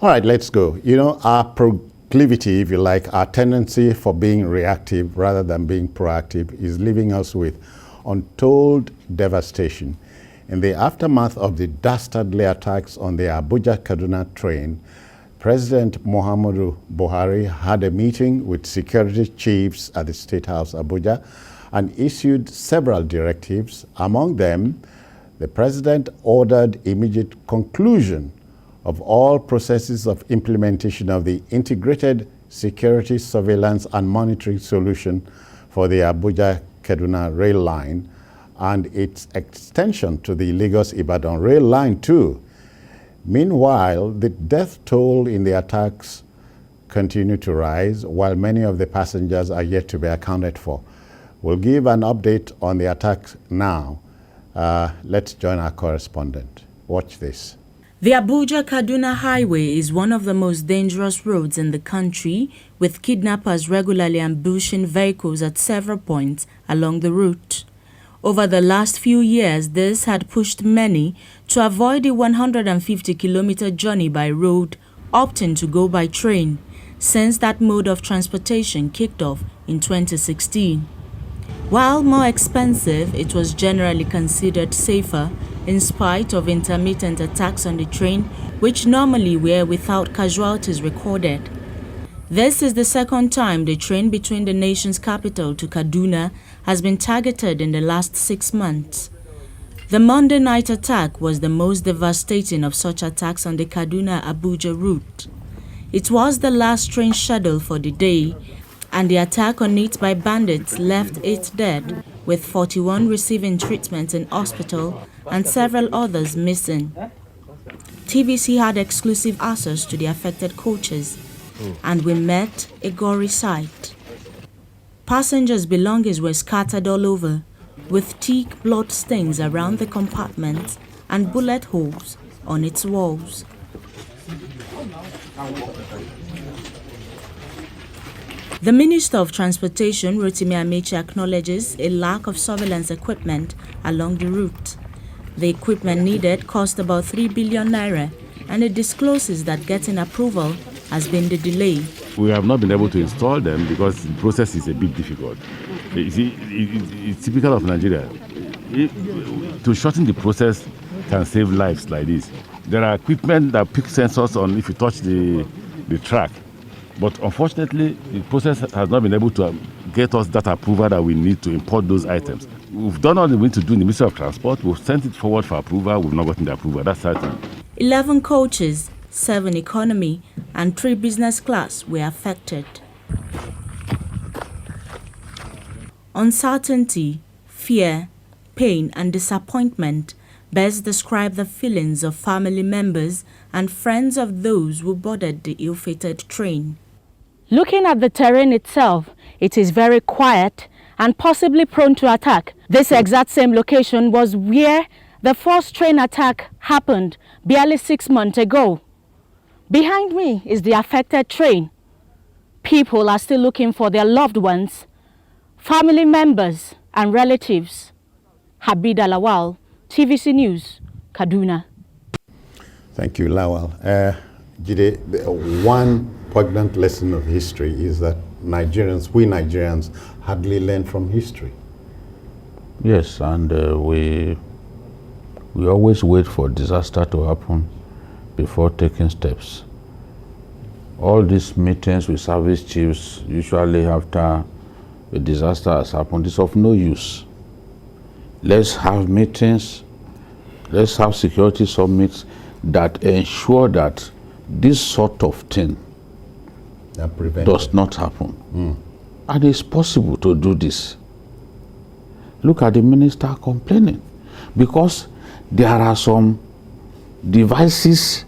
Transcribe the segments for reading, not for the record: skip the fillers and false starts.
All right, let's go. You know, our proclivity, if you like, our tendency for being reactive rather than being proactive is leaving us with untold devastation. In the aftermath of the dastardly attacks on the Abuja Kaduna train, President Muhammadu Buhari had a meeting with security chiefs at the State House, Abuja, and issued several directives. Among them, the president ordered immediate conclusion of all processes of implementation of the integrated security, surveillance, and monitoring solution for the Abuja Kaduna rail line and its extension to the Lagos-Ibadan rail line too. Meanwhile, the death toll in the attacks continue to rise, while many of the passengers are yet to be accounted for. We'll give an update on the attacks now. Let's join our correspondent. Watch this. The Abuja Kaduna highway is one of the most dangerous roads in the country, with kidnappers regularly ambushing vehicles at several points along the route. Over the last few years, this had pushed many to avoid the 150-kilometer journey by road, opting to go by train, since that mode of transportation kicked off in 2016. While more expensive, it was generally considered safer in spite of intermittent attacks on the train, which normally were without casualties recorded. This is the second time the train between the nation's capital to Kaduna has been targeted in the last 6 months. The Monday night attack was the most devastating of such attacks on the Kaduna-Abuja route. It was the last train scheduled for the day, and the attack on it by bandits left 8 dead, with 41 receiving treatment in hospital and several others missing. TVC had exclusive access to the affected coaches, and we met a gory sight. Passengers' belongings were scattered all over, with thick blood stains around the compartments and bullet holes on its walls. The Minister of Transportation, Rotimi Amechi, acknowledges a lack of surveillance equipment along the route. The equipment needed cost about 3 billion naira, and it discloses that getting approval has been the delay. We have not been able to install them because the process is a bit difficult. You see, it's typical of Nigeria. To shorten the process can save lives like this. There are equipment that pick sensors on if you touch the track. But unfortunately, the process has not been able to get us that approval that we need to import those items. We've done all we need to do in the Ministry of Transport. We've sent it forward for approval. We've not gotten the approval. That's certain. 11 coaches, 7 economy, and 3 business class were affected. Uncertainty, fear, pain, and disappointment best describe the feelings of family members and friends of those who boarded the ill-fated train. Looking at the terrain itself, it is very quiet and possibly prone to attack. This exact same location was where the first train attack happened barely 6 months ago. Behind me is the affected train. People are still looking for their loved ones, family members and relatives. Habib Lawal, TVC News, Kaduna. Thank you, Lawal. Jide, one poignant lesson of history is that we Nigerians hardly learn from history. Yes, and we always wait for disaster to happen before taking steps. All these meetings with service chiefs, usually after a disaster has happened, is of no use. Let's have meetings, let's have security summits that ensure that this sort of thing does not happen. And it's possible to do this. Look at the minister complaining, because there are some devices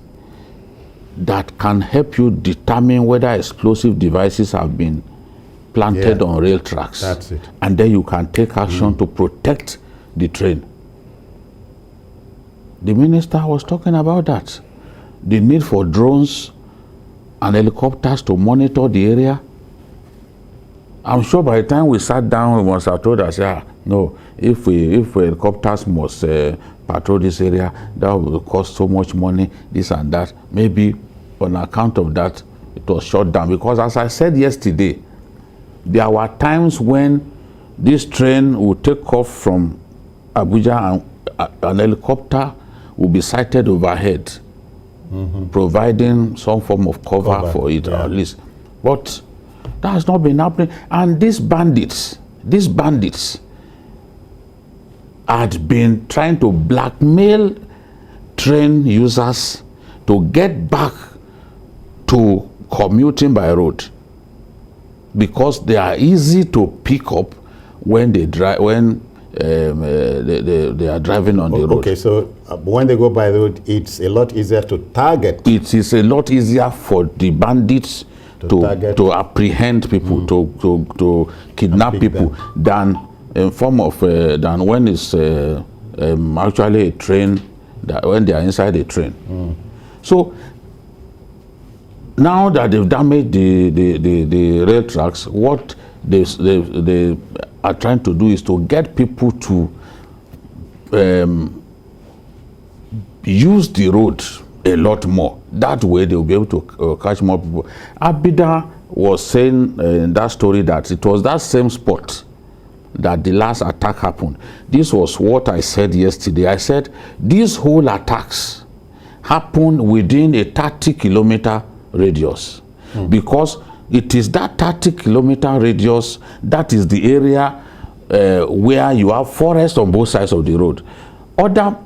that can help you determine whether explosive devices have been planted on rail tracks. That's it. And then you can take action to protect the train. The minister was talking about that. The need for drones and helicopters to monitor the area. I'm sure by the time we sat down, we must have told us, no, if helicopters must patrol this area, that will cost so much money, this and that. Maybe on account of that, it was shut down. Because as I said yesterday, there were times when this train would take off from Abuja and an helicopter would be sighted overhead, providing some form of cover for it, at least. But that has not been happening. And these bandits had been trying to blackmail train users to get back to commuting by road, because they are easy to pick up when they drive, when they are driving on the road. Okay, so when they go by road, it's a lot easier to target. It is a lot easier for the bandits to apprehend people, to kidnap people, than in form of than when it's actually a train, that when they are inside a train. So now that they've damaged the rail tracks, what they are trying to do is to get people to use the road a lot more. That way they'll be able to catch more people. Abida was saying in that story that it was that same spot that the last attack happened. This was what I said yesterday. I said these whole attacks happened within a 30-kilometer radius, because it is that 30-kilometer radius that is the area where you have forest on both sides of the road. Other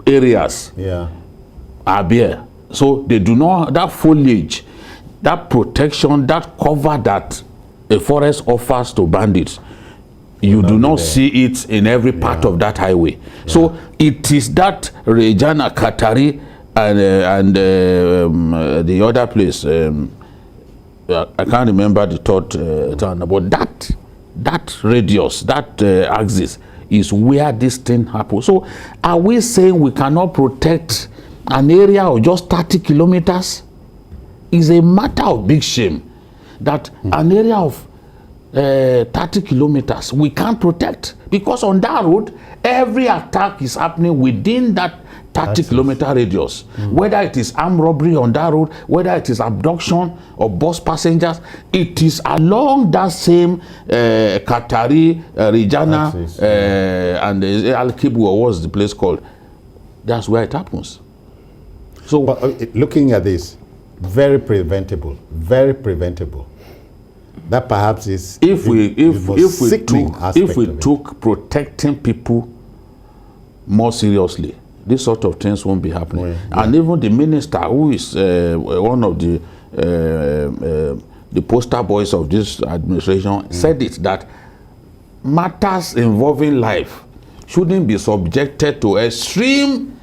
areas are bare, so they do not, that foliage, that protection, that cover that a forest offers to bandits, you do not see it in every part of that highway. So it is that Rejana, Katari, and the other place, I can't remember the third town, but that radius, that axis is where this thing happens. So are we saying we cannot protect an area of just 30 kilometers? It's a matter of big shame that an area of 30 kilometers we can't protect, because on that road every attack is happening within that 30-kilometer radius. Whether it is armed robbery on that road, whether it is abduction of bus passengers, it is along that same Katari, Rijana, and Al-Kibu, or what's the place called? That's where it happens. So looking at this, very preventable, very preventable. That perhaps is if we took protecting people more seriously, this sort of things won't be happening. And even the minister, who is one of the poster boys of this administration, said it, that matters involving life shouldn't be subjected to extreme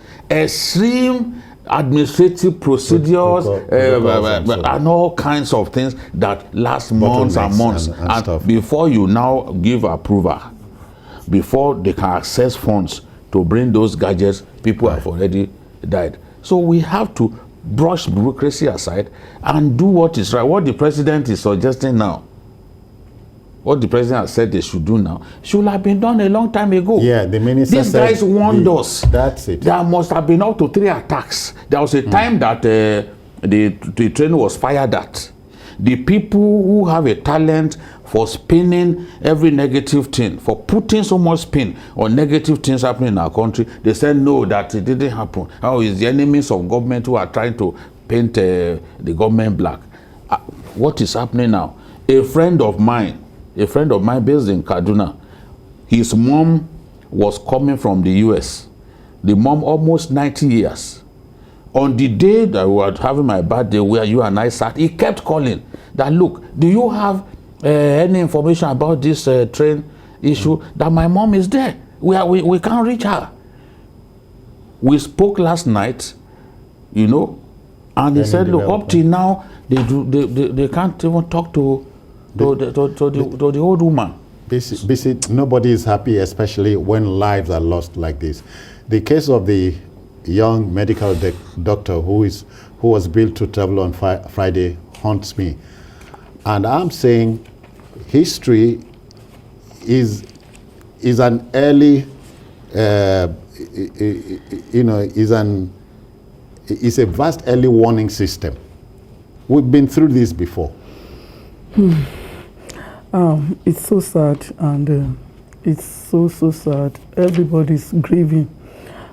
administrative procedures and all kinds of things that last months and months, and before you now give approval, before they can access funds to bring those gadgets, people have already died. So we have to brush bureaucracy aside and do what is right. What the president is suggesting now, what the president has said they should do now, should have been done a long time ago. Yeah, the minister These said guys warned us. That's it. There must have been up to 3 attacks. There was a time that the train was fired at. The people who have a talent for spinning every negative thing, for putting so much spin on negative things happening in our country, they said no, that it didn't happen. How is the enemies of government who are trying to paint the government black? What is happening now? A friend of mine based in Kaduna, his mom was coming from the US. The mom almost 90 years. On the day that we were having my birthday, where you and I sat, he kept calling that, look, do you have any information about this train issue? That my mom is there. We can't reach her. We spoke last night, you know, and he said, look, up till now, they can't even talk to the old woman. Nobody is happy, especially when lives are lost like this. The case of the young medical doctor who was billed to travel on Friday haunts me, and I'm saying history is an early is an is a vast early warning system. We've been through this before. It's so sad, and it's so sad. Everybody's grieving,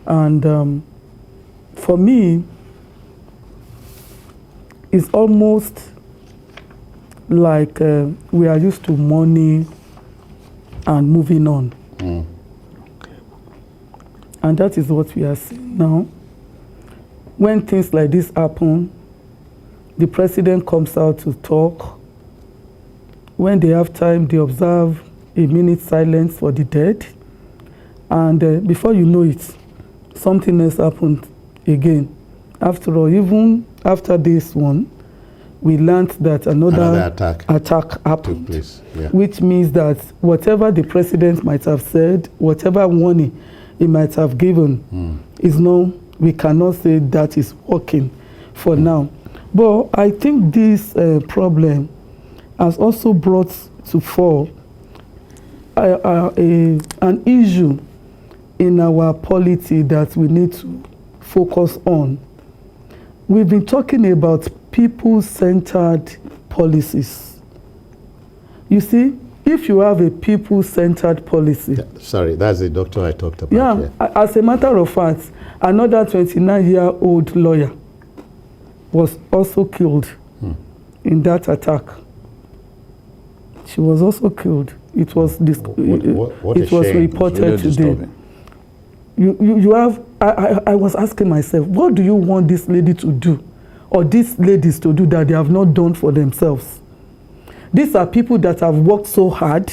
and for me, it's almost like we are used to mourning and moving on. And that is what we are seeing now. When things like this happen, the president comes out to talk. When they have time, they observe a minute silence for the dead. And before you know it, something else happened again. After all, even after this one, we learned that another attack happened. Took place. Yeah. Which means that whatever the president might have said, whatever warning he might have given, is no, we cannot say that is working for now. But I think this problem has also brought to fore an issue in our polity that we need to focus on. We've been talking about people-centered policies. You see, if you have a people-centered policy... Sorry, that's the doctor I talked about. Yeah, as a matter of fact, another 29-year-old lawyer was also killed in that attack. She was also killed. It was reported today. You have. I was asking myself, what do you want this lady to do, or these ladies to do that they have not done for themselves? These are people that have worked so hard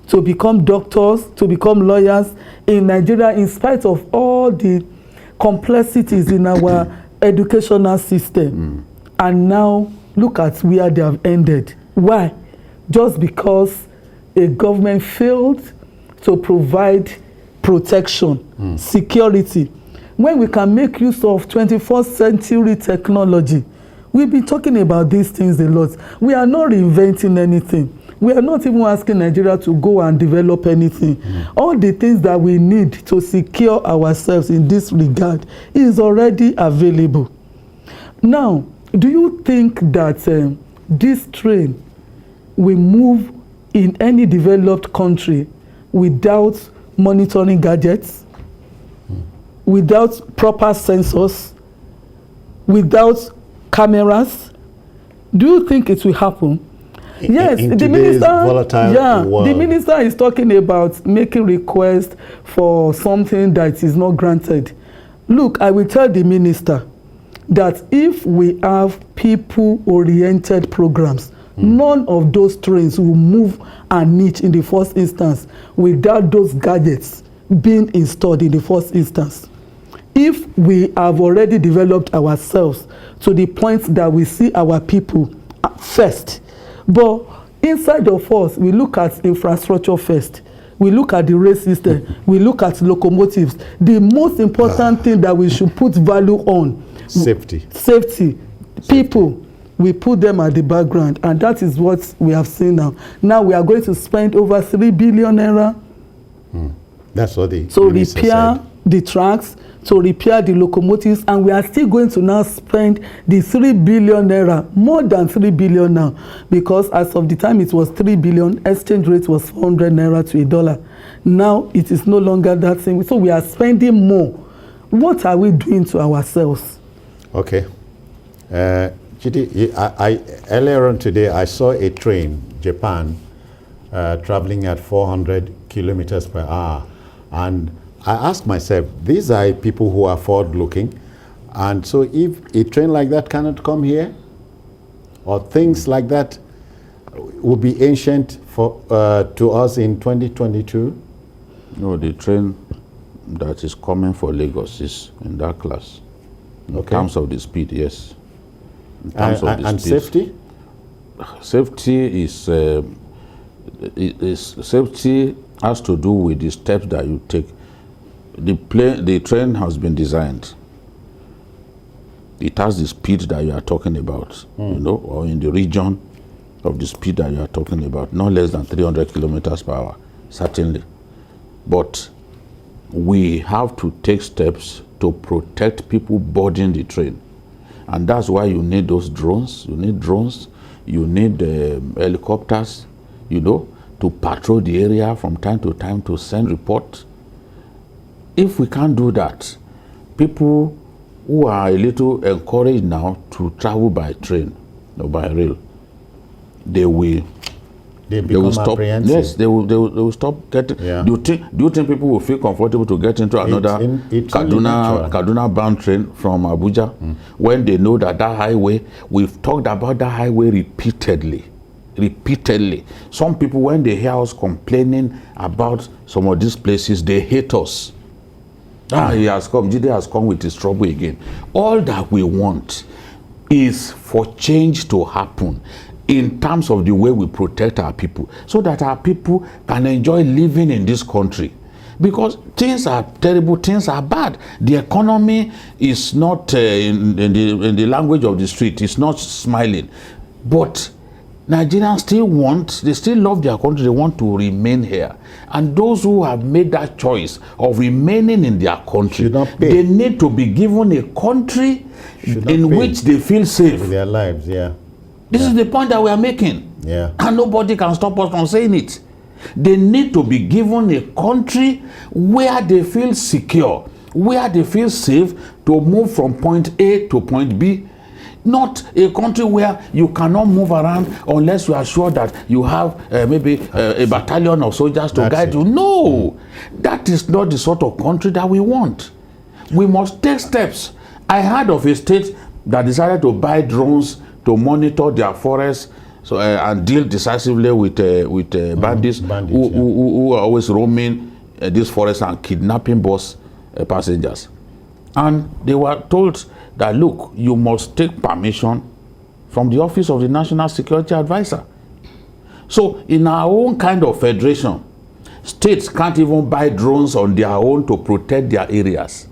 to become doctors, to become lawyers in Nigeria, in spite of all the complexities in our educational system. And now look at where they have ended. Why? Just because a government failed to provide protection, security. When we can make use of 21st century technology, we've been talking about these things a lot. We are not reinventing anything. We are not even asking Nigeria to go and develop anything. All the things that we need to secure ourselves in this regard is already available. Now, do you think that this train will move in any developed country without monitoring gadgets, without proper sensors, without cameras? Do you think it will happen? Yes, the minister. The minister is talking about making requests for something that is not granted. Look, I will tell the minister that if we have people-oriented programs, none of those trains will move and niche in the first instance without those gadgets being installed in the first instance. If we have already developed ourselves to the point that we see our people first, but inside of us, we look at infrastructure first. We look at the rail system. We look at locomotives. The most important thing that we should put value on, safety. People, we put them at the background, and that is what we have seen now. Now we are going to spend over 3 billion naira That's what the to repair the tracks, to repair the locomotives, and we are still going to now spend the 3 billion naira, more than 3 billion now, because as of the time it was 3 billion, exchange rate was 400 naira to $1. Now it is no longer that same. So we are spending more. What are we doing to ourselves? Okay. Chidi, earlier on today, I saw a train, Japan, traveling at 400 kilometers per hour. And I asked myself, these are people who are forward-looking. And so if a train like that cannot come here, or things like that will be ancient for to us in 2022? No, the train that is coming for Lagos is in that class. In terms of the speed, yes. In terms of the and speed. safety? Safety safety has to do with the steps that you take. The train has been designed. It has the speed that you are talking about, you know, or in the region of the speed that you are talking about, not less than 300 kilometers per hour, certainly. But we have to take steps to protect people boarding the train. And that's why you need those drones. You need drones. You need helicopters, you know, to patrol the area from time to time to send reports. If we can't do that, people who are a little encouraged now to travel by train or by rail, they will stop. Apprehensive. Yes, they will stop getting. Yeah. Do you think people will feel comfortable to get into another Kaduna bound train from Abuja when they know that highway? We've talked about that highway repeatedly. Some people, when they hear us complaining about some of these places, they hate us. He has come. Jide has come with his trouble again. All that we want is for change to happen in terms of the way we protect our people, so that our people can enjoy living in this country. Because things are terrible, things are bad. The economy is not, in the language of the street, it's not smiling. But Nigerians they still love their country, they want to remain here. And those who have made that choice of remaining in their country, they need to be given a country in which they feel safe. With their lives, yeah. This is the point that we are making. Yeah. And nobody can stop us from saying it. They need to be given a country where they feel secure, where they feel safe to move from point A to point B. Not a country where you cannot move around unless you are sure that you have maybe a battalion of soldiers to guide you. No, that is not the sort of country that we want. We must take steps. I heard of a state that decided to buy drones to monitor their forests and deal decisively with bandits who are always roaming this forest and kidnapping bus passengers. And they were told that, look, you must take permission from the Office of the National Security Advisor. So in our own kind of federation, states can't even buy drones on their own to protect their areas,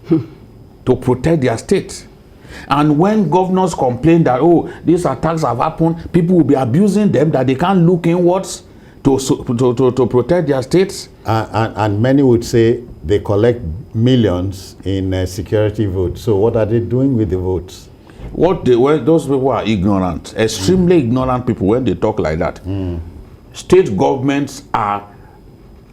to protect their states. And when governors complain that, oh, these attacks have happened, people will be abusing them, that they can't look inwards to protect their states. And many would say they collect millions in security votes. So what are they doing with the votes? Those people are ignorant, extremely ignorant people when they talk like that. State governments are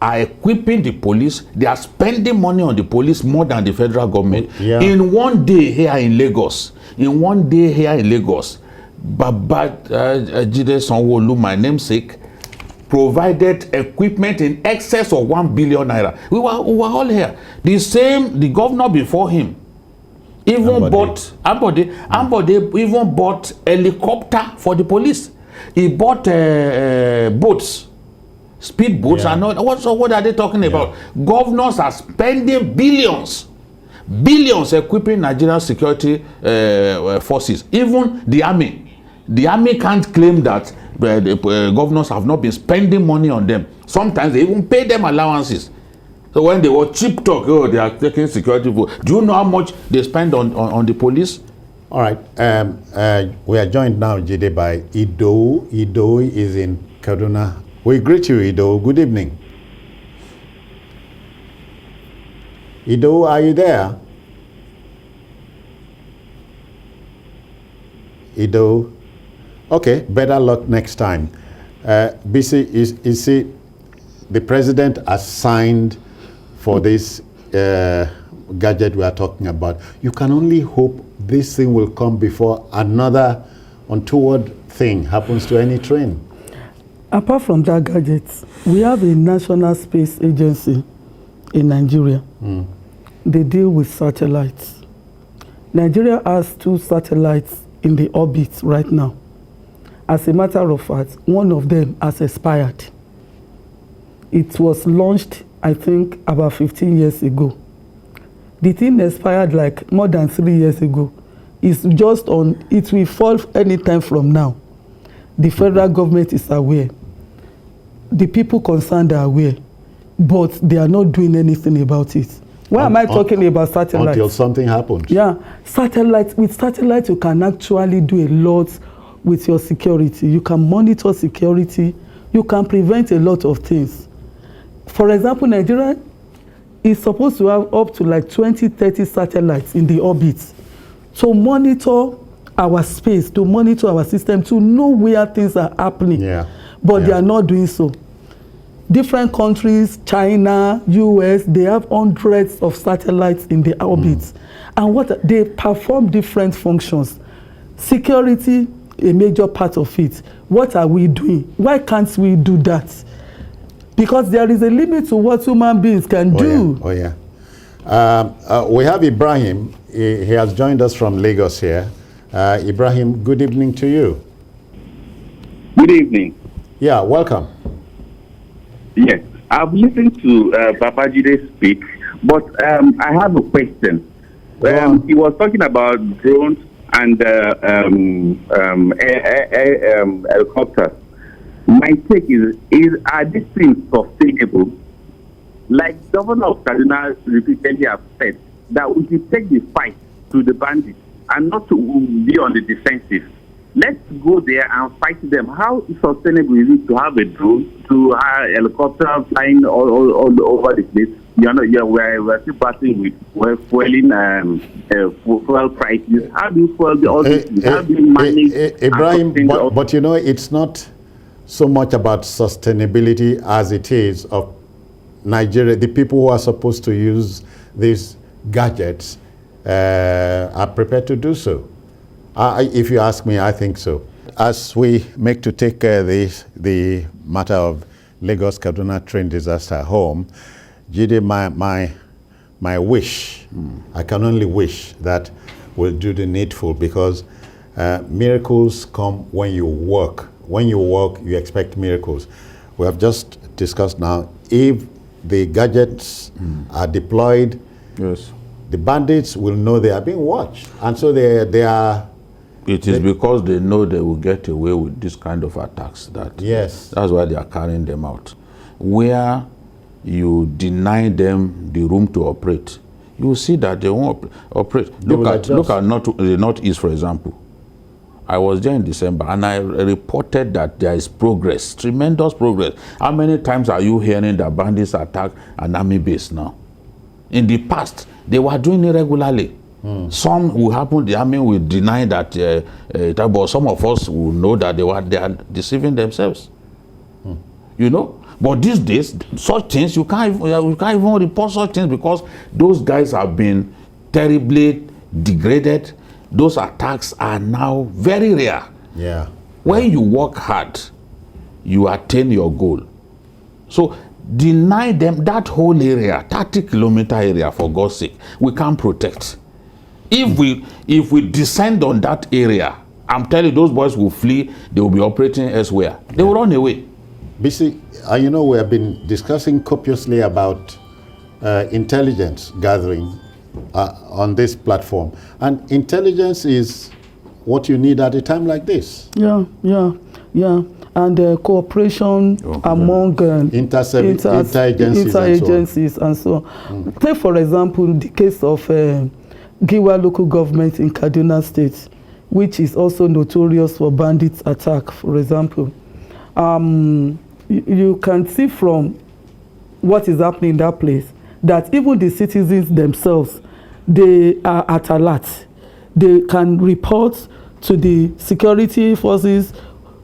equipping the police. They are spending money on the police more than the federal government. Yeah. In one day here in Lagos, Baba Jide Sanwo-Olu, my namesake, provided equipment in excess of 1 billion naira. We were all here. The governor before him even bought helicopter for the police. He bought boats, speed boats, and all. What are they talking about? Governors are spending billions equipping Nigerian security forces. Even the army can't claim that the governors have not been spending money on them. Sometimes they even pay them allowances. So when they were cheap talk, oh, they are taking security vote. Do you know how much they spend on the police? All right. We are joined now, Jide, by Ido. Ido is in Kaduna. We greet you, Ido. Good evening. Ido, are you there? Ido. Okay, better luck next time. BC, is the president has signed for this gadget we are talking about. You can only hope this thing will come before another untoward thing happens to any train. Apart from that gadget, we have a national space agency in Nigeria. They deal with satellites. Nigeria has 2 satellites in the orbit right now. As a matter of fact, one of them has expired. It was launched, I think, about 15 years ago. The thing expired like more than 3 years ago. It's just on, it will fall anytime from now. The federal government is aware. The people concerned are aware. But they are not doing anything about it. Why am I talking about satellites? Until something happens. Yeah, satellites. With satellites, you can actually do a lot with your security. You can monitor security. You can prevent a lot of things. For example, Nigeria is supposed to have up to like 20-30 satellites in the orbit to monitor our space, to monitor our system, to know where things are happening. But they are not doing so. Different countries, China, US, they have hundreds of satellites in the orbit. And what they perform different functions. Security, a major part of it. What are we doing? Why can't we do that? Because there is a limit to what human beings can do. We have Ibrahim. He has joined us from Lagos here. Ibrahim, good evening to you. Good evening. Yeah, welcome. Yes, I've listened to Babajide speak, but I have a question. He was talking about drones and helicopters. My take is are these things sustainable? Like Governor of Kaduna repeatedly have said, that we should take the fight to the bandits and not to be on the defensive. Let's go there and fight them. How sustainable is it to have a drone, to have a helicopter flying all over the place? We're still battling with fuel prices. How do you fuel all these things? How do you manage? Ibrahim, but you know, it's not so much about sustainability as it is of Nigeria. The people who are supposed to use these gadgets are prepared to do so. If you ask me, I think so. As we make to take the matter of Lagos Kaduna train disaster home, Jide, my wish, I can only wish that we'll do the needful, because miracles come when you work. When you work, you expect miracles. We have just discussed now, if the gadgets are deployed, yes, the bandits will know they are being watched. And so they are... It is because they know they will get away with this kind of attacks that that's why they are carrying them out. Where you deny them the room to operate, you will see that they won't operate. Look at the Northeast, for example. I was there in December and I reported that there is progress, tremendous progress. How many times are you hearing that bandits attack an army base now? In the past, they were doing it regularly. Some will happen, the army will deny that, but some of us will know that they are deceiving themselves. You know? But these days, such things, you can't even report such things, because those guys have been terribly degraded. Those attacks are now very rare. When you work hard, you attain your goal. So deny them that whole area, 30-kilometer area, for God's sake, we can't protect. If we descend on that area, I'm telling you, those boys will flee. They will be operating elsewhere. They will run away. BC, you know, we have been discussing copiously about intelligence gathering on this platform, and intelligence is what you need at a time like this. And cooperation among interagencies and so on. Take, for example, the case of Giwa local government in Kaduna State, which is also notorious for bandits attack, for example. You can see from what is happening in that place that even the citizens themselves, they are at alert. They can report to the security forces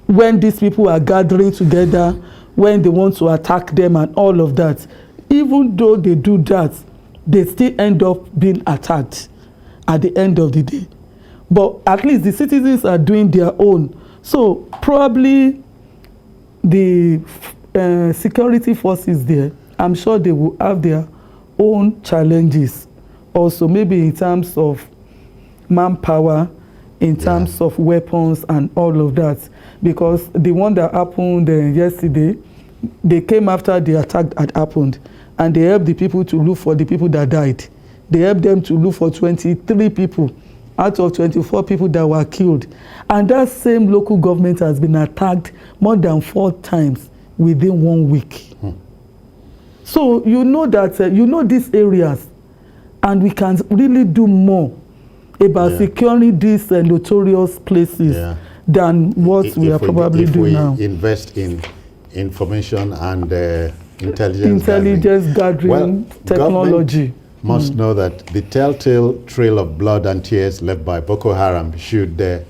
when these people are gathering together, when they want to attack them and all of that. Even though they do that, they still end up being attacked at the end of the day. But at least the citizens are doing their own. So probably the security forces there, I'm sure they will have their own challenges also, maybe in terms of manpower, in terms of weapons and all of that. Because the one that happened yesterday, they came after the attack had happened, and they helped the people to look for the people that died. They helped them to look for 23 people out of 24 people that were killed. And that same local government has been attacked more than 4 times within 1 week. So you know that, you know these areas, and we can really do more about securing these notorious places than what we are probably doing now. If we invest in information and intelligence gathering technology. Must know that the telltale trail of blood and tears left by Boko Haram should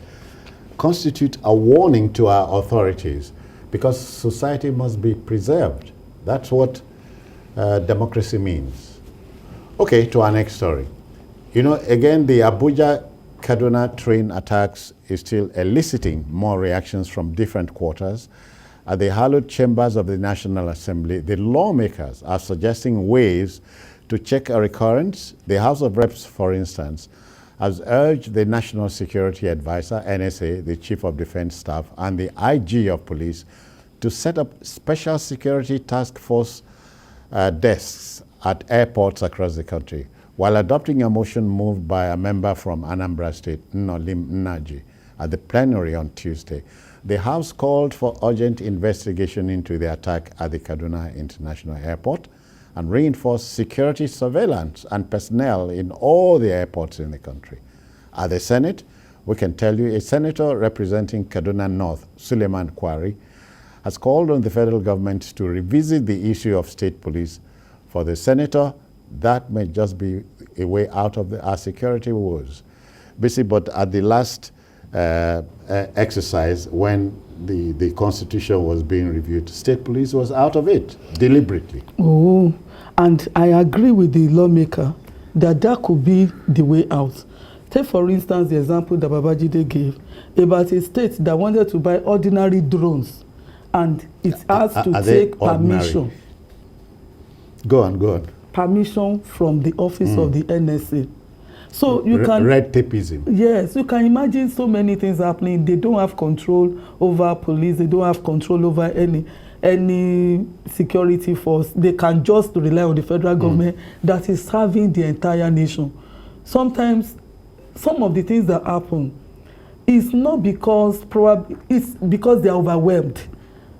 constitute a warning to our authorities, because society must be preserved. That's what democracy means. Okay, to our next story. You know, again, the Abuja Kaduna train attacks is still eliciting more reactions from different quarters. At the Hallowed Chambers of the National Assembly, the lawmakers are suggesting ways to check a recurrence. The House of Reps, for instance, has urged the National Security Advisor, NSA, the Chief of Defense Staff, and the IG of Police to set up special security task force desks at airports across the country, while adopting a motion moved by a member from Anambra State, Nnolim Nnaji, at the plenary on Tuesday. The House called for urgent investigation into the attack at the Kaduna International Airport and reinforced security surveillance and personnel in all the airports in the country. At the Senate, we can tell you a senator representing Kaduna North, Suleiman Kwari, has called on the federal government to revisit the issue of state police. For the senator, that may just be a way out of our security woes. Basically, but at the last exercise, when the Constitution was being reviewed, state police was out of it, deliberately. Oh, and I agree with the lawmaker that could be the way out. Take, for instance, the example that Babajide gave about a state that wanted to buy ordinary drones, and it has to take permission. Go on. Permission from the office of the NSA. So you can red tapeism. Yes, you can imagine so many things happening. They don't have control over police. They don't have control over any security force. They can just rely on the federal government that is serving the entire nation. Sometimes, some of the things that happen is not because it's because they are overwhelmed.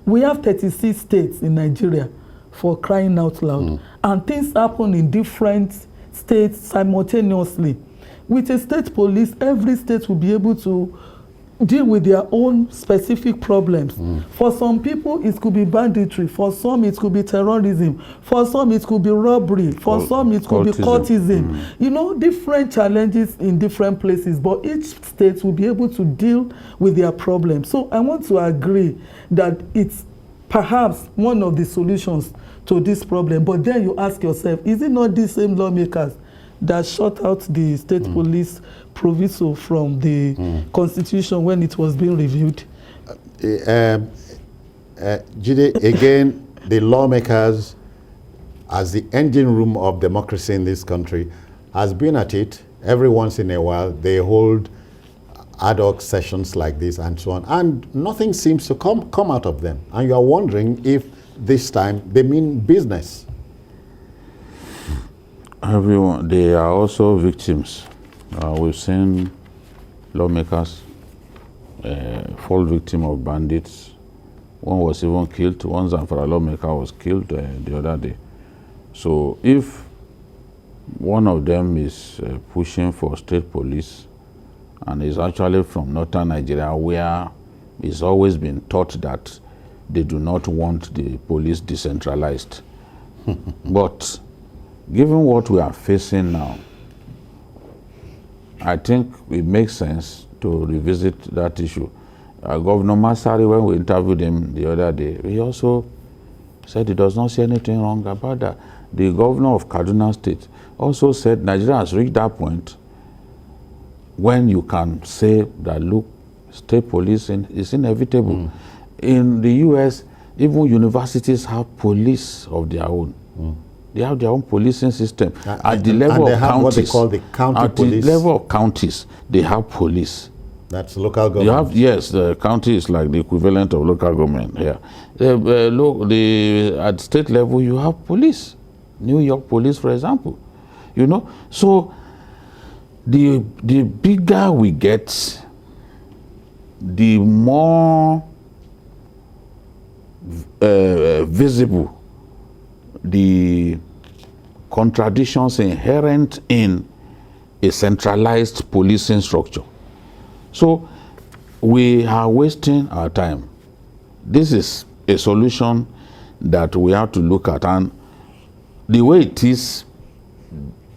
We have 36 states in Nigeria, for crying out loud, and things happen in different states simultaneously. With a state police, every state will be able to deal with their own specific problems. For some people, it could be banditry. For some, it could be terrorism. For some, it could be robbery. For some, it could be cultism. You know, different challenges in different places, but each state will be able to deal with their problems. So I want to agree that it's perhaps one of the solutions to this problem. But then you ask yourself, is it not these same lawmakers that shut out the state police proviso from the Constitution when it was being reviewed? Jide, again, the lawmakers, as the engine room of democracy in this country, has been at it. Every once in a while, they hold ad hoc sessions like this and so on, and nothing seems to come out of them. And you are wondering if this time they mean business. Everyone, they are also victims. We've seen lawmakers fall victim of bandits. One was even killed. One Zamfara lawmaker was killed the other day. So if one of them is pushing for state police, and is actually from northern Nigeria, where it's always been taught that they do not want the police decentralized. But given what we are facing now, I think it makes sense to revisit that issue. Governor Masari, when we interviewed him the other day, he also said he does not see anything wrong about that. The governor of Kaduna State also said Nigeria has reached that point when you can say that, look, state policing is inevitable. In the US, even universities have police of their own. They have their own policing system. At the level of counties, what they call the county police. At the level of counties, they have police. That's local government. Yes, the county is like the equivalent of local government here. At state level, you have police. New York police, for example. You know, so the bigger we get, the more visible the contradictions inherent in a centralized policing structure. So we are wasting our time. This is a solution that we have to look at. And the way it is,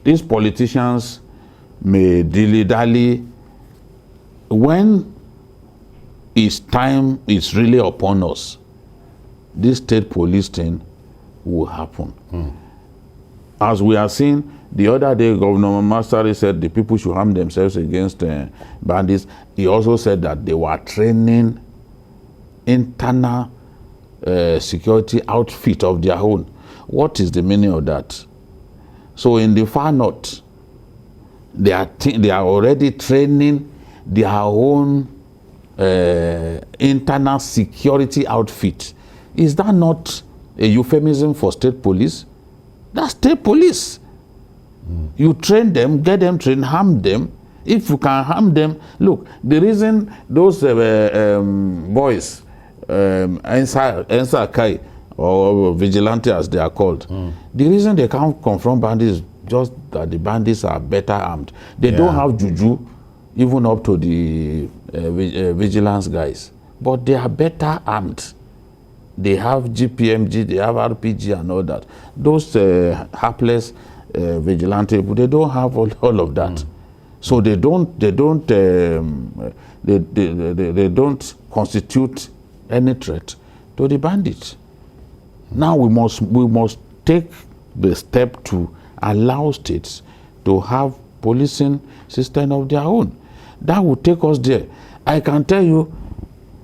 these politicians may dilly-dally. When it's time is really upon us, this state police thing will happen. As we are seeing, the other day, Governor Massari said the people should arm themselves against bandits. He also said that they were training internal security outfit of their own. What is the meaning of that? So in the far north, they are already training their own internal security outfit. Is that not a euphemism for state police? That's state police. You train them, get them trained, harm them. If you can harm them, look, the reason those boys, Ensa Kai, or vigilante as they are called, the reason they can't confront bandits is just that the bandits are better armed. They don't have juju, even up to the vigilance guys, but they are better armed. They have GPMG, they have RPG and all that. Those hapless vigilante, they don't have all of that. So they don't constitute any threat to the bandits. Now we must take the step to allow states to have policing system of their own. That will take us there. I can tell you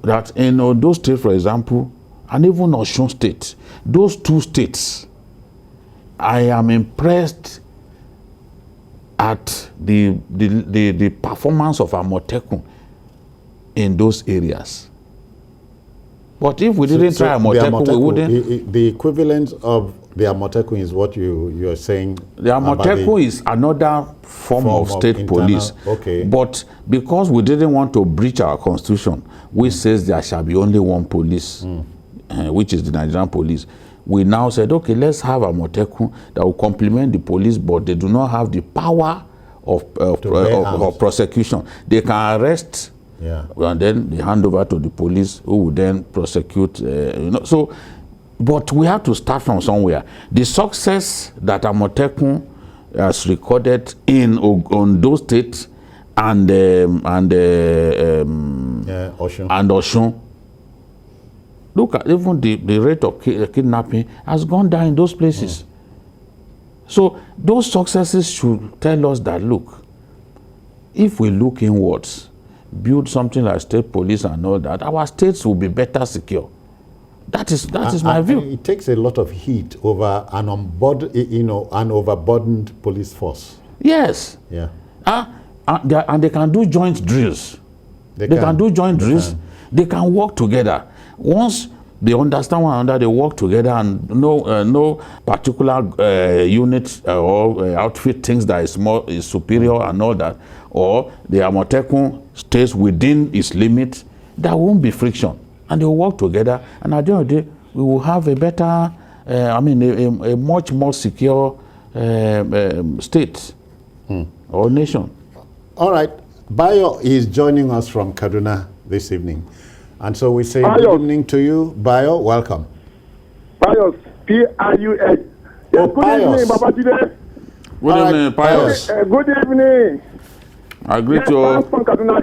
that in Ondo State, for example, and even Osun State, those two states, I am impressed at the performance of Amotekun in those areas. But if we didn't try Amotekun, we wouldn't. The equivalent of the Amotekun is what you are saying. The Amotekun is another form of state internal police. Okay. But because we didn't want to breach our constitution, which says there shall be only one police, which is the Nigerian police, we now said, okay, let's have Amotekun that will complement the police, but they do not have the power of prosecution. They can arrest, and then they hand over to the police, who will then prosecute. So, but we have to start from somewhere. The success that Amotekun has recorded in Ondo State and Osun. Look at even the rate of kidnapping has gone down in those places. So those successes should tell us that, look, if we look inwards, build something like state police and all that, our states will be better secure. That is my view. It takes a lot of heat over an overburdened police force. Yes. Yeah. And they can do joint drills. They can do joint drills. They can work together. Once they understand one another, they work together, and no particular unit or outfit thinks that is superior and all that, or the Amotekun stays within its limit, there won't be friction, and they will work together, and at the end of the day, we will have a better, a much more secure state or nation. All right, Bayo is joining us from Kaduna this evening. And so we say good evening to you, Bayo. Welcome. Pius, P-I-U-S. Oh, good evening, Babajide. Good evening, Pius. Good evening. I greet you all. From Kaduna.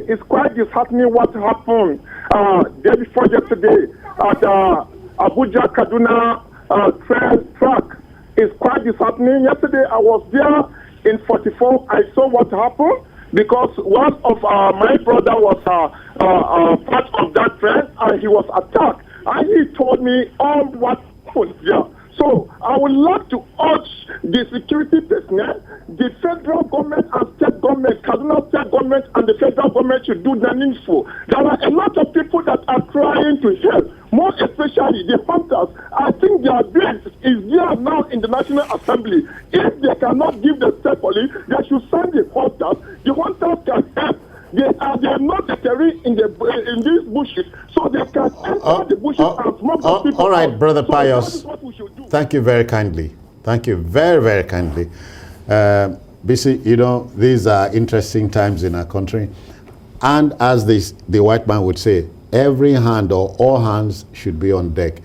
It's quite disheartening what happened day before yesterday at Abuja Kaduna track. It's quite disheartening. Yesterday I was there in 44. I saw what happened. Because one of my brother was part of that train, and he was attacked. And he told me all what happened there. So I would like to urge the security personnel, the federal government and state government, Kaduna state government and the federal government should do the needful. There are a lot of people that are trying to help, more especially the hunters. I think their base is there now in the National Assembly. If they cannot give the state police, they should send the hunters. The hunters can help. They are not deterring in these bushes, so they can enter the bushes and smoke the people. All right, Brother Pius. That is what we should do. Thank you very kindly. Thank you very, very kindly. BC, these are interesting times in our country. And as the white man would say, every hand or all hands should be on deck.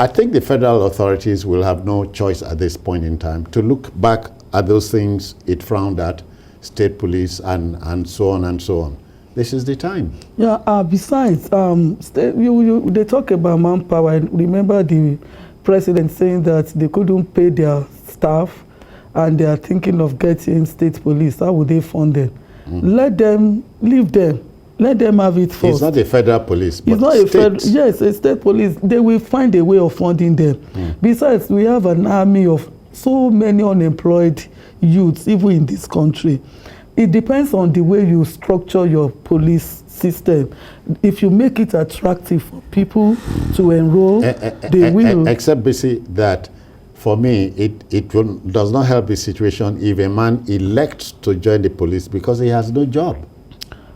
I think the federal authorities will have no choice at this point in time to look back at those things it frowned at, state police and so on and so on. This is the time. Yeah, besides, they talk about manpower. I remember the president saying that they couldn't pay their staff and they are thinking of getting state police. How would they fund them? Let them, leave them. Let them have it first. It's not a federal police, but it's not yes, a state police. They will find a way of funding them. Besides, we have an army of so many unemployed youths, even in this country. It depends on the way you structure your police system. If you make it attractive for people to enroll, they will. Except basically that, for me, it does not help the situation if a man elects to join the police because he has no job.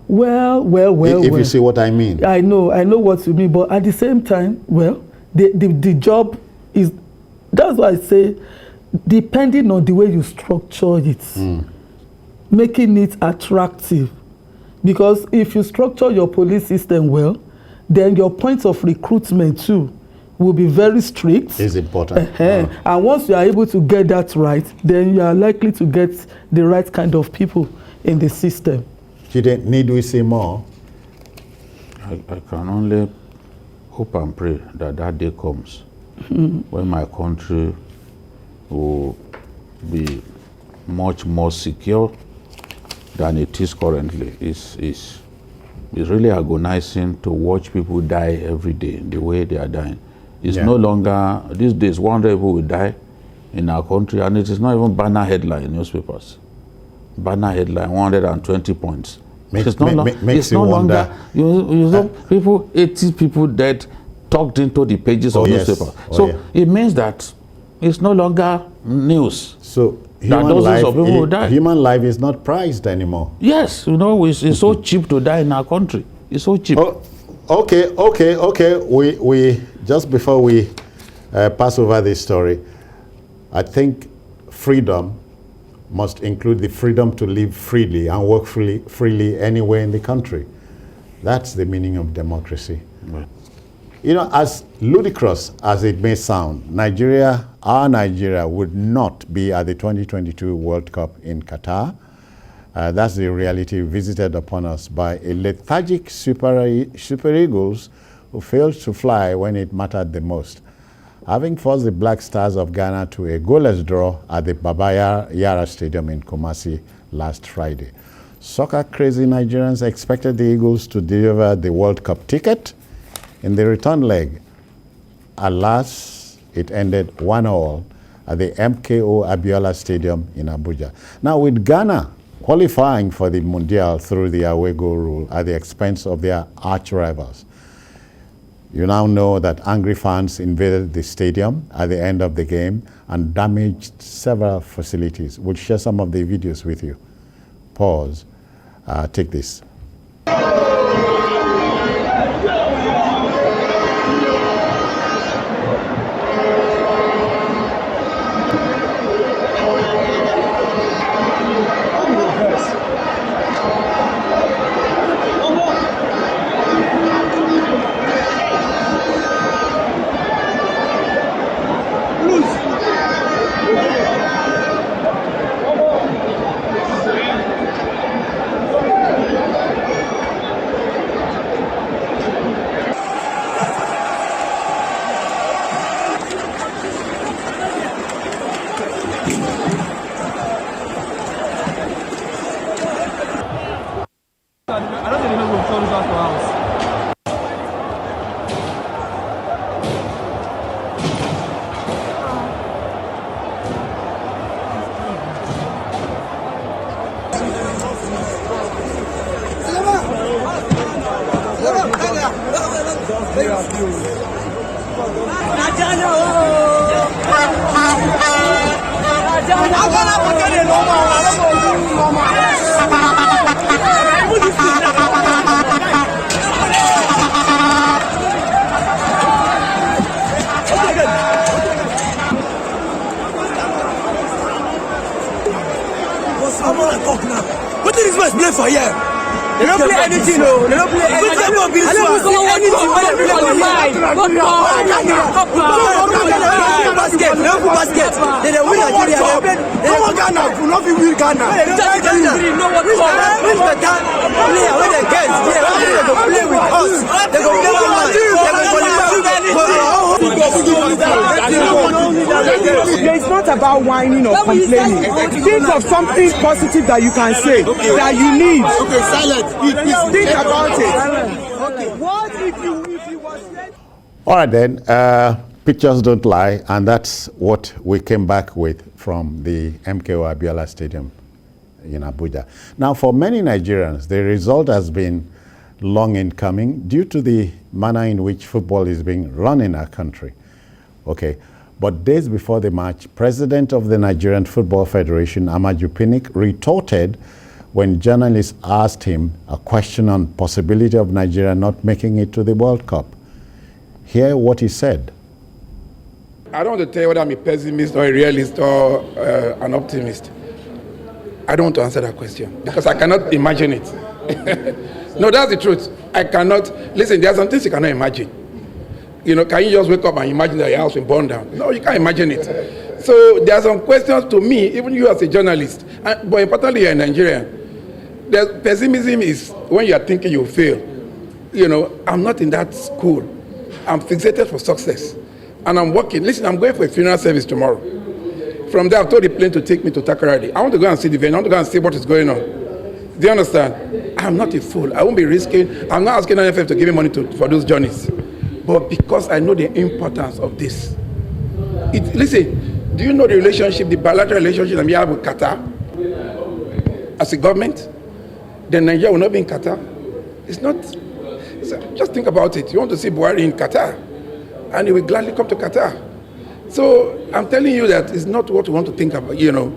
Well. If you see what I mean. I know what you mean, but at the same time, the job is, that's why I say, depending on the way you structure it, making it attractive. Because if you structure your police system well, then your points of recruitment too will be very strict. It's important. And once you are able to get that right, then you are likely to get the right kind of people in the system. Need we see more? I can only hope and pray that that day comes when my country will be much more secure than it is currently. It's really agonizing to watch people die every day the way they are dying. It's no longer, these days, 100 people will die in our country, and it is not even banner headline in newspapers. Banner headline, 120 points. It's no longer, people, 80 people dead, tucked into the pages of newspaper. It means that it's no longer news. So human life is not prized anymore. Yes, it's so cheap to die in our country. It's so cheap. Okay. We just before we pass over this story, I think freedom must include the freedom to live freely and work freely anywhere in the country. That's the meaning of democracy. Right. As ludicrous as it may sound, our Nigeria would not be at the 2022 World Cup in Qatar. That's the reality visited upon us by a lethargic Super Eagles who failed to fly when it mattered the most, having forced the Black Stars of Ghana to a goalless draw at the Baba Yara Stadium in Kumasi last Friday. Soccer-crazy Nigerians expected the Eagles to deliver the World Cup ticket in the return leg. Alas, it ended 1-1 at the MKO Abiola Stadium in Abuja. Now, with Ghana qualifying for the Mundial through the away goal rule at the expense of their arch-rivals, you now know that angry fans invaded the stadium at the end of the game and damaged several facilities. We'll share some of the videos with you. Pause. Take this. What did this man play for here? They don't play anything, no. They don't play anything. They don't play anything. Basket. They don't basket. They don't win Nigeria. They don't Ghana. They don't win Ghana. Which better player when they get here? When they go play with us, they go play with us. It's not about whining or complaining. Think of something positive that you can say, that you need. Okay, silent. Think about it. Okay. What if you was... All right then, pictures don't lie, and that's what we came back with from the MKO Abiola Stadium in Abuja. Now, for many Nigerians, the result has been long in coming due to the manner in which football is being run in our country. Okay, but days before the match, President of the Nigerian Football Federation, Amaju Pinnick, retorted when journalists asked him a question on possibility of Nigeria not making it to the World Cup. Hear what he said. I don't want to tell you whether I'm a pessimist or a realist or an optimist. I don't want to answer that question because I cannot imagine it. No, that's the truth. I cannot. Listen, there are some things you cannot imagine. You know, can you just wake up and imagine that your house will burn down? No, you can't imagine it. So there are some questions to me, even you as a journalist, but importantly, you're a Nigerian. Pessimism is when you are thinking you'll fail. You know, I'm not in that school. I'm fixated for success. And I'm working. Listen, I'm going for a funeral service tomorrow. From there, I've told the plane to take me to Takoradi. I want to go and see the venue. I want to go and see what is going on. Do you understand? I'm not a fool. I won't be risking. I'm not asking NFF to give me money for those journeys. But because I know the importance of this. Listen, do you know the relationship, the bilateral relationship that we have with Qatar? As a government, then Nigeria will not be in Qatar. It's not. Just think about it. You want to see Buhari in Qatar, and he will gladly come to Qatar. So I'm telling you that it's not what we want to think about, you know.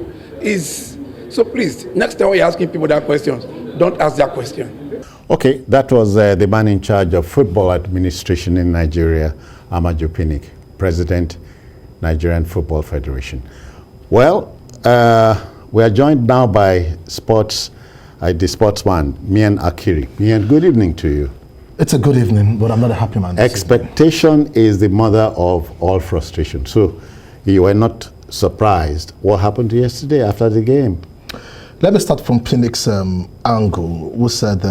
So please, next time when you're asking people that question, don't ask that question. Okay, that was the man in charge of football administration in Nigeria, Amaju Pinnick, President, Nigerian Football Federation. Well, we are joined now by the sportsman, Mian Akiri. Mian, good evening to you. It's a good evening, but I'm not a happy man. Expectation is the mother of all frustration. So you were not surprised. What happened yesterday after the game? Let me start from Pinnick's angle, who said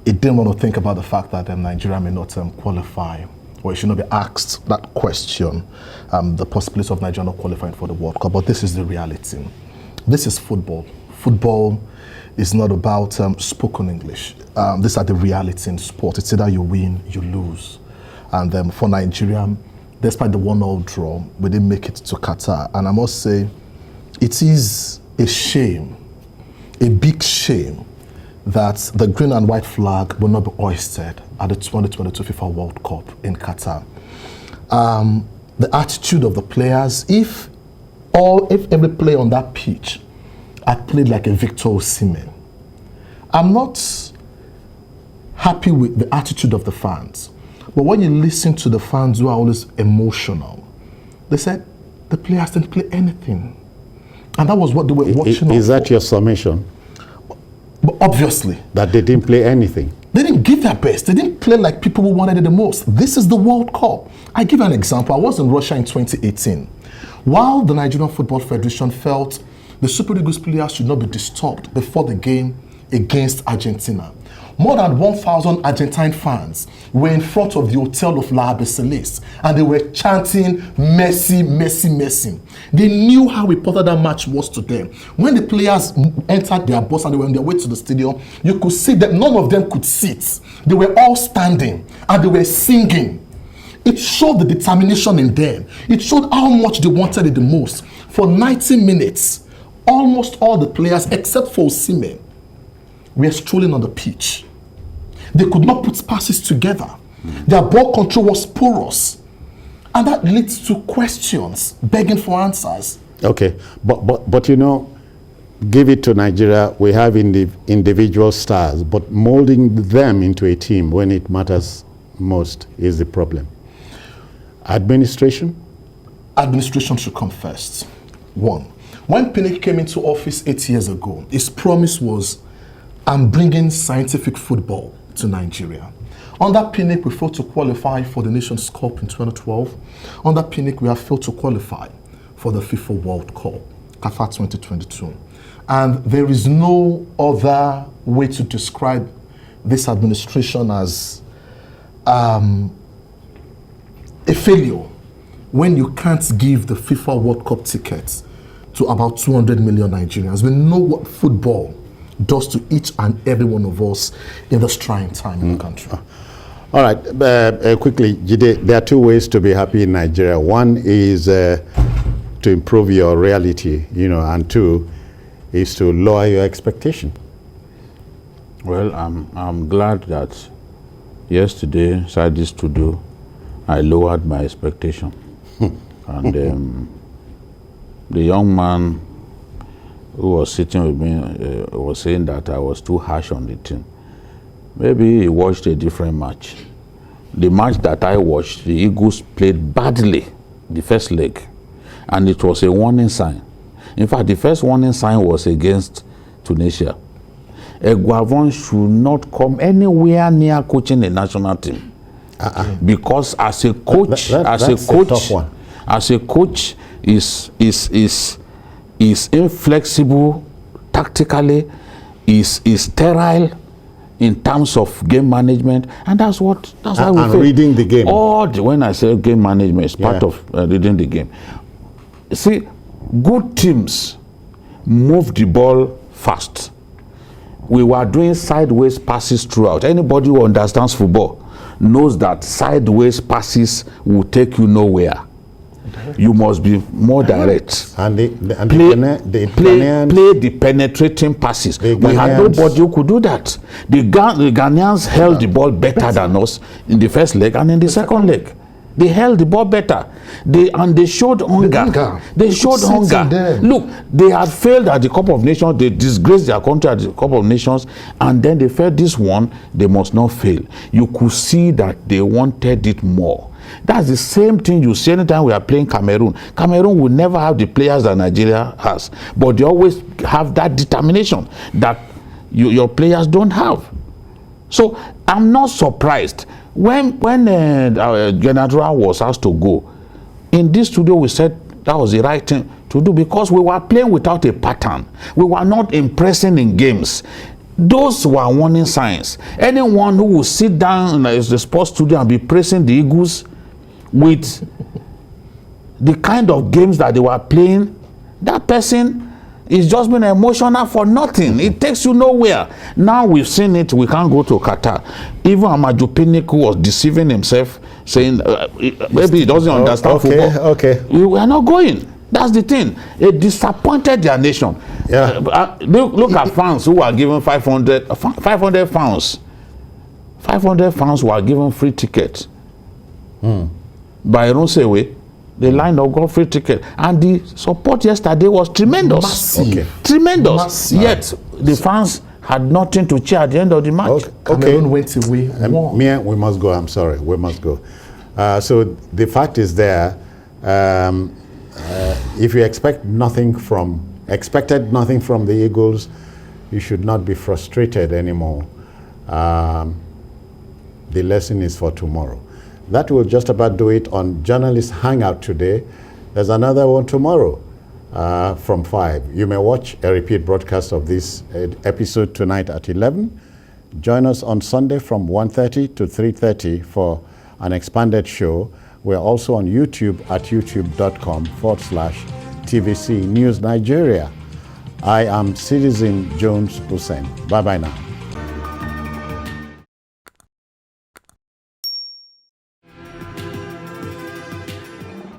he didn't want to think about the fact that Nigeria may not qualify, or it should not be asked that question, the possibility of Nigeria not qualifying for the World Cup. But this is the reality. This is football. Football is not about spoken English. These are the reality in sport. It's either you win, you lose. And for Nigeria, despite the 1-0 draw, we didn't make it to Qatar. And I must say, it is a shame, a big shame, that the green and white flag will not be hoisted at the 2022 FIFA World Cup in Qatar. The attitude of the players, if every player on that pitch had played like a Victor Osimhen, I'm not happy with the attitude of the fans. But when you listen to the fans who are always emotional, they said the players didn't play anything. And that was what they were watching. Is that your summation? But obviously. That they didn't play anything? They didn't give their best. They didn't play like people who wanted it the most. This is the World Cup. I give you an example. I was in Russia in 2018. While the Nigerian Football Federation felt the Super Eagles players should not be disturbed before the game against Argentina, more than 1,000 Argentine fans were in front of the hotel of La Abecelis, and they were chanting, Messi, Messi, Messi. They knew how important that match was to them. When the players entered their bus and they were on their way to the stadium, you could see that none of them could sit. They were all standing, and they were singing. It showed the determination in them. It showed how much they wanted it the most. For 90 minutes, almost all the players, except for Osimhen, were strolling on the pitch. They could not put passes together. Their ball control was porous. And that leads to questions, begging for answers. Okay, but you know, give it to Nigeria, we have individual stars, but molding them into a team when it matters most is the problem. Administration? Administration should come first. One, when Pinnick came into office 8 years ago, his promise was and bringing scientific football to Nigeria. Under PNIC, we failed to qualify for the Nations Cup in 2012. Under PNIC, we have failed to qualify for the FIFA World Cup, Qatar 2022. And there is no other way to describe this administration as a failure when you can't give the FIFA World Cup tickets to about 200 million Nigerians. We know what football does to each and every one of us in this trying time in the country. All right, quickly, Jide, there are two ways to be happy in Nigeria. One is to improve your reality, and two is to lower your expectation. Well, I'm glad that yesterday, inside this studio, I lowered my expectation. And the young man who was sitting with me was saying that I was too harsh on the team. Maybe he watched a different match. The match that I watched, the Eagles played badly the first leg, and it was a warning sign. In fact, the first warning sign was against Tunisia. Eguavon should not come anywhere near coaching the national team. Because as a coach, as a coach is inflexible tactically, is sterile in terms of game management, and that's why we fail. Reading the game. When I say game management, it's part of reading the game. See, good teams move the ball fast. We were doing sideways passes throughout. Anybody who understands football knows that sideways passes will take you nowhere. You must be more direct. And play the penetrating passes. We had nobody who could do that. The Ghanaians held the ball better than us in the first leg and in the second leg. They held the ball better. They showed hunger. They showed hunger. Look, they had failed at the Cup of Nations. They disgraced their country at the Cup of Nations, and then they felt this one, they must not fail. You could see that they wanted it more. That's the same thing you see anytime we are playing Cameroon. Cameroon will never have the players that Nigeria has, but they always have that determination that your players don't have. So I'm not surprised. When General was asked to go, in this studio we said that was the right thing to do because we were playing without a pattern. We were not impressing in games. Those were warning signs. Anyone who will sit down in the sports studio and be praising the Eagles with the kind of games that they were playing, that person is just being emotional for nothing. It takes you nowhere. Now we've seen it, we can't go to Qatar. Even Amaju Pinnick was deceiving himself, saying maybe he doesn't understand football. We are not going. That's the thing. It disappointed their nation. Look at fans who are given 500 pounds. 500 pounds were given free tickets. By Ronsewe, the line of got free ticket, and the support yesterday was tremendous. Massive. Tremendous. Massive. Yet the fans had nothing to cheer at the end of the match. Cameroon went away. We must go. I'm sorry. We must go. So the fact is there. If you expected nothing from the Eagles, you should not be frustrated anymore. The lesson is for tomorrow. That will just about do it on Journalist Hangout today. There's another one tomorrow from 5. You may watch a repeat broadcast of this episode tonight at 11. Join us on Sunday from 1:30 to 3:30 for an expanded show. We're also on YouTube at youtube.com/TVC News Nigeria. I am Citizen Jones Hussein. Bye-bye now.